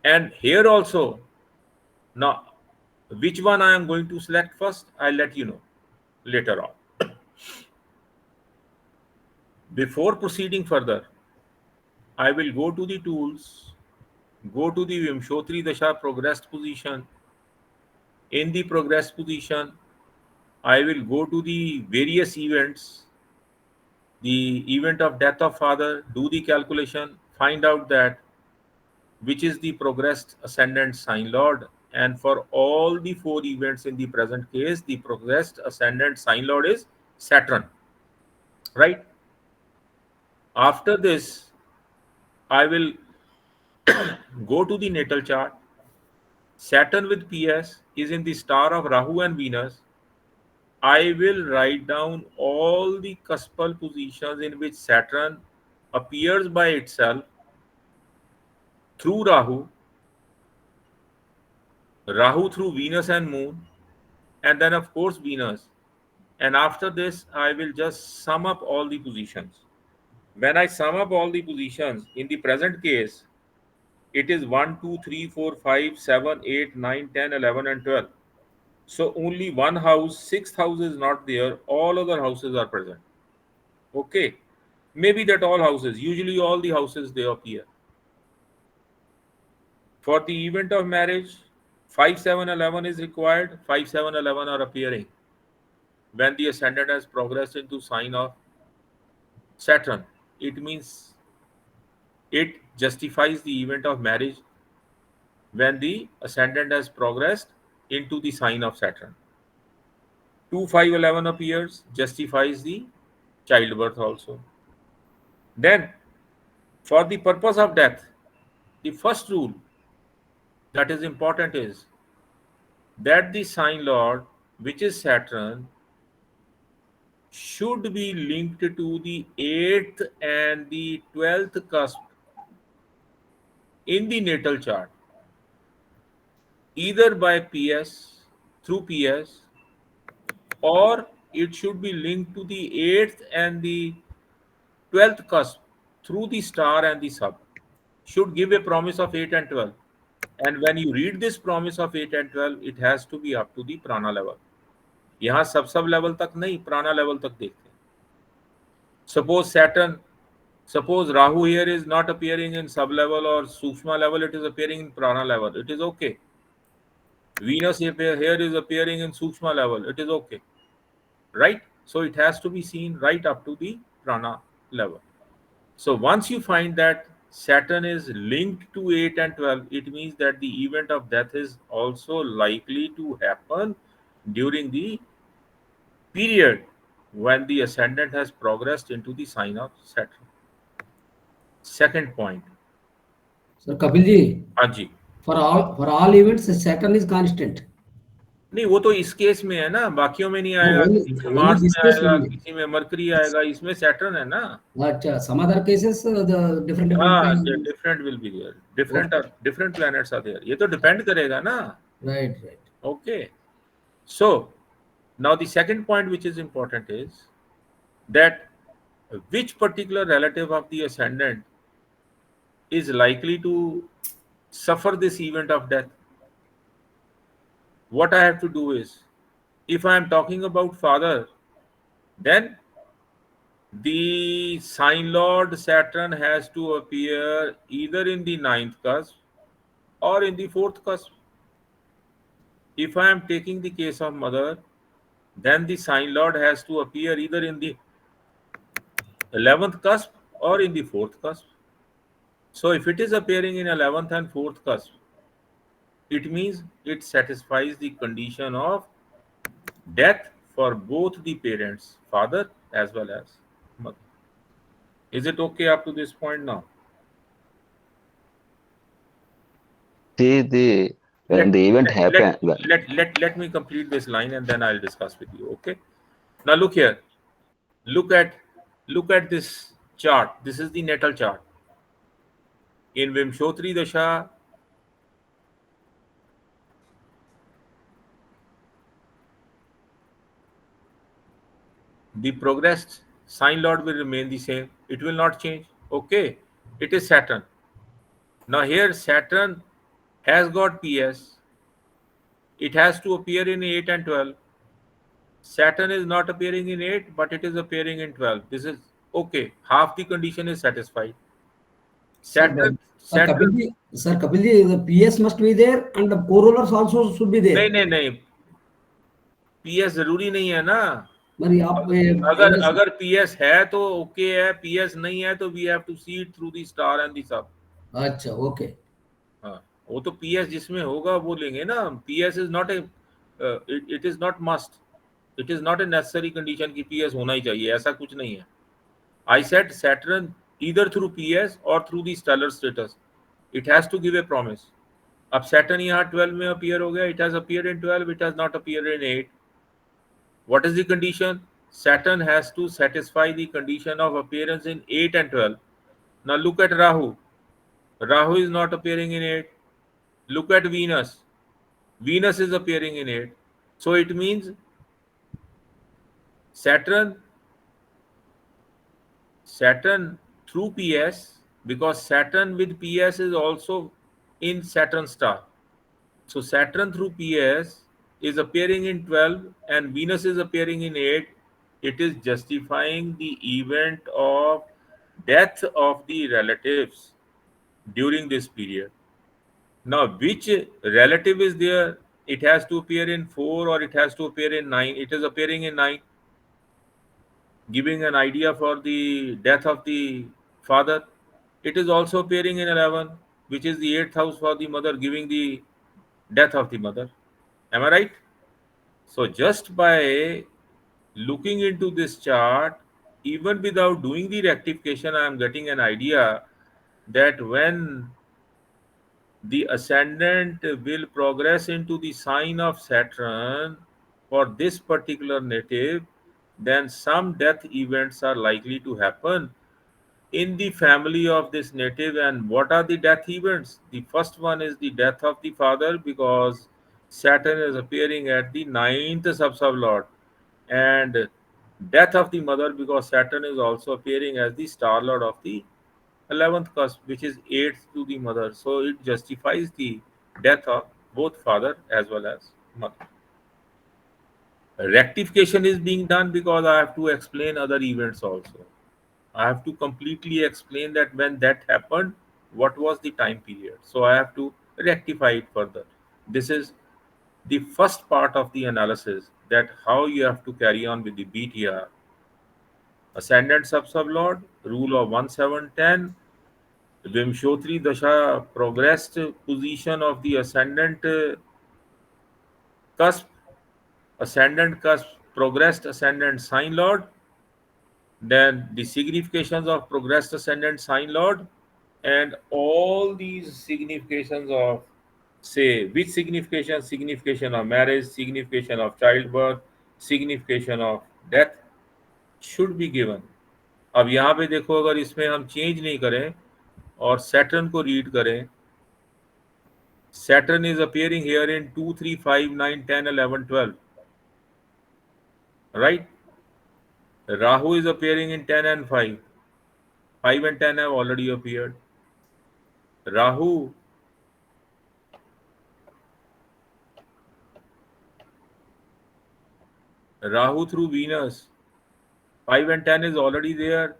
And here also, now which one I am going to select first, I'll let you know later on. Before proceeding further, I will go to the tools, go to the Vimshotri Dasha progressed position. In the progressed position, I will go to the various events, the event of death of father, do the calculation, find out that which is the progressed ascendant sign lord, and for all the 4 events in the present case, the progressed ascendant sign lord is Saturn, right? After this, I will go to the natal chart. Saturn with PS is in the star of Rahu and Venus. I will write down all the cuspal positions in which Saturn appears by itself through Rahu, Rahu through Venus and Moon, and then of course Venus. And after this, I will just sum up all the positions. When I sum up all the positions, in the present case, It is 1, 2, 3, 4, 5, 7, 8, 9, 10, 11, and 12. So only one house, sixth house is not there. All other houses are present. Okay. Maybe that all houses, usually all the houses they appear. For the event of marriage, 5, 7, 11 is required. 5, 7, 11 are appearing when the ascendant has progressed into sign of Saturn. It means it justifies the event of marriage when the ascendant has progressed into the sign of Saturn. 2, 5, 11 appears, justifies the childbirth also. Then, for the purpose of death, the first rule that is important is that the sign lord, which is Saturn, should be linked to the 8th and the 12th cusp in the natal chart, either by PS, through PS, or it should be linked to the 8th and the 12th cusp through the star and the sub. Should give a promise of 8 and 12. And when you read this promise of 8 and 12, it has to be up to the prana level. यहाँ sub level तक नहीं, प्राणा level तक देखते हैं. Suppose Rahu here is not appearing in sub level or Sukshma level, it is appearing in prana level. It is okay. Venus here is appearing in Sukshma level. It is okay. Right? So it has to be seen right up to the prana level. So once you find that Saturn is linked to 8 and 12, it means that the event of death is also likely to happen during the period when the ascendant has progressed into the sign of Saturn. Second point. Sir Kapil ji, हाँ जी. for all events, Saturn is constant. नहीं, वो तो इस case में है ना, बाकियों में नहीं No, आएगा. only किसी में only मार्स this में case आएगा, only. किसी में मरकरी आएगा, इसमें सैटर्न है ना. But some other cases, the different हाँ, planets. Different will be there. Different planets are there. ये तो डिपेंड करेगा ना. Right. Okay. So now the second point which is important is that which particular relative of the ascendant is likely to suffer this event of death. What I have to do is, if I am talking about father, then the sign lord Saturn has to appear either in the ninth cusp or in the fourth cusp. If I am taking the case of mother, then the sign lord has to appear either in the 11th cusp or in the fourth cusp. So if it is appearing in 11th and fourth cusp, it means it satisfies the condition of death for both the parents, father as well as mother. Is it okay up to this point now? See the when the event happen. Let me complete this line and then I'll discuss with you. Okay. Now look here. Look at this chart. This is the natal chart. In Vimshotri Dasha, the progressed sign lord will remain the same. It will not change. Okay. It is Saturn. Now here Saturn has got PS. It has to appear in 8 and 12. Saturn is not appearing in 8, but it is appearing in 12. This is okay. Half the condition is satisfied. Saturn. Sir Kapil ji, the PS must be there and the co-rulers also should be there. नहीं. PS जरूरी नहीं है ना. मरी आप अगर PS है तो ओके है, PS नहीं है तो we have to see it through the star and the sub. अच्छा, ओके. हाँ, वो तो PS जिसमें होगा वो लेंगे ना. PS is not a it is not must. It is not a necessary condition कि PS होना ही चाहिए, ऐसा कुछ नहीं है. I said Saturn either through PS or through the stellar status. It has to give a promise. अब Saturn यहाँ 12 में appear हो गया. It has appeared in 12. It has not appeared in 8. What is the condition? Saturn has to satisfy the condition of appearance in 8 and 12. Now look at Rahu. Rahu is not appearing in 8. Look at Venus. Venus is appearing in 8. So it means Saturn through PS, because Saturn with PS is also in Saturn star. So Saturn through PS is appearing in 12 and Venus is appearing in 8. It is justifying the event of death of the relatives during this period. Now, which relative is there? It has to appear in 4 or it has to appear in 9. It is appearing in 9, giving an idea for the death of the father. It is also appearing in 11, which is the 8th house for the mother, giving the death of the mother. Am I right? So, just by looking into this chart, even without doing the rectification, I am getting an idea that when the ascendant will progress into the sign of Saturn for this particular native, then some death events are likely to happen in the family of this native. And what are the death events? The first one is the death of the father, because Saturn is appearing at the ninth sublord, and death of the mother because Saturn is also appearing as the star lord of the 11th cusp, which is 8th to the mother. So it justifies the death of both father as well as mother. Rectification is being done because I have to explain other events also. I have to completely explain that when that happened, what was the time period. So I have to rectify it further. This is the first part of the analysis, that how you have to carry on with the BTR. Ascendant sublord, rule of 1710, Vimshotri Dasha, progressed position of the ascendant cusp, ascendant cusp, progressed ascendant sign lord, then the significations of progressed ascendant sign lord, and all these significations of, say, which signification? Signification of marriage, signification of childbirth, signification of death should be given. अब यहाँ पे देखो, अगर इसमें हम change नहीं करें और सैटर्न को रीड करें, Saturn is appearing here in 2, 3, 5, 9, 10, 11, 12. Right? Rahu is appearing in 10 and 5. 5 and 10 have already appeared. Rahu through Venus. 5 and 10 is already there.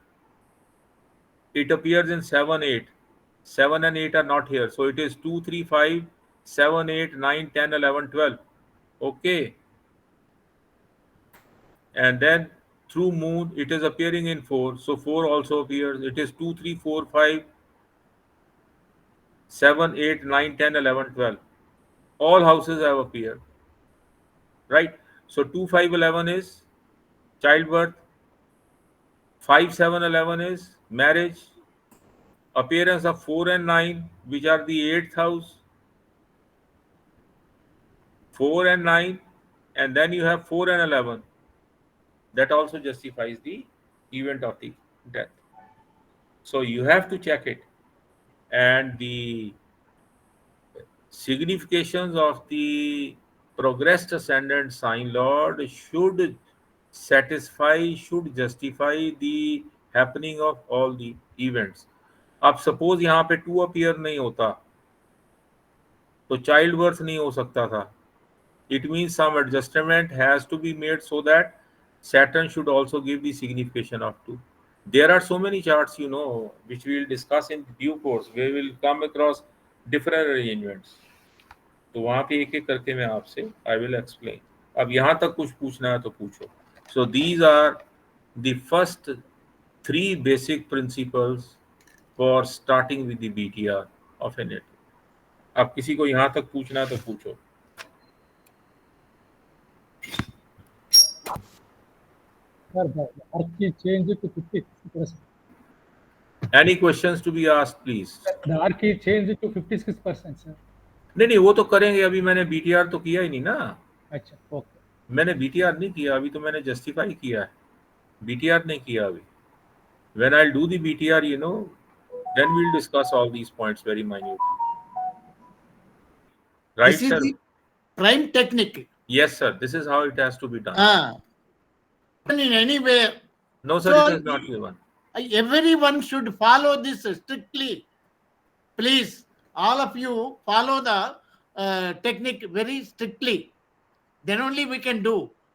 It appears in 7, 8. 7 and 8 are not here. So it is 2, 3, 5, 7, 8, 9, 10, 11, 12. Okay. And then through moon, it is appearing in 4. So 4 also appears. It is 2, 3, 4, 5, 7, 8, 9, 10, 11, 12. All houses have appeared. Right? So 2, 5, 11 is childbirth. 5, 7, 11 is marriage. Appearance of 4 and 9, which are the 8th house. 4 and 9. And then you have 4 and 11. That also justifies the event of the death. So you have to check it. And the significations of the progressed ascendant sign lord should satisfy, should justify the happening of all the events. अब suppose यहाँ पे 2 appear नहीं होता तो child birth नहीं हो सकता था. It means some adjustment has to be made so that Saturn should also give the signification of 2. There are so many charts, which we will discuss in due course. We will come across different arrangements. तो वहां पे एक एक करके मैं आपसे I will explain. अब यहाँ तक कुछ पूछना है तो पूछो. So these are the first 3 basic principles for starting with the BTR of a net. अब किसी को यहाँ तक पूछना है तो पूछो. Sir, the arc key change to 56%. Any questions to be asked, please? The arc key change to 56%, sir. नहीं वो तो करेंगे. अभी मैंने बीटीआर तो किया ही नहीं ना. अच्छा, ओके. मैंने बीटीआर नहीं किया अभी, तो मैंने जस्टिफाई किया है. बीटीआर नहीं किया अभी. When I'll do the BTR, then we'll discuss all these points very minutely. Right, This is sir? the prime technique. Yes, sir. This is how it has to be done. In any way. No, sir, So it is not given. everyone should follow this strictly. Please. all of you follow the technique very strictly, then only we can do.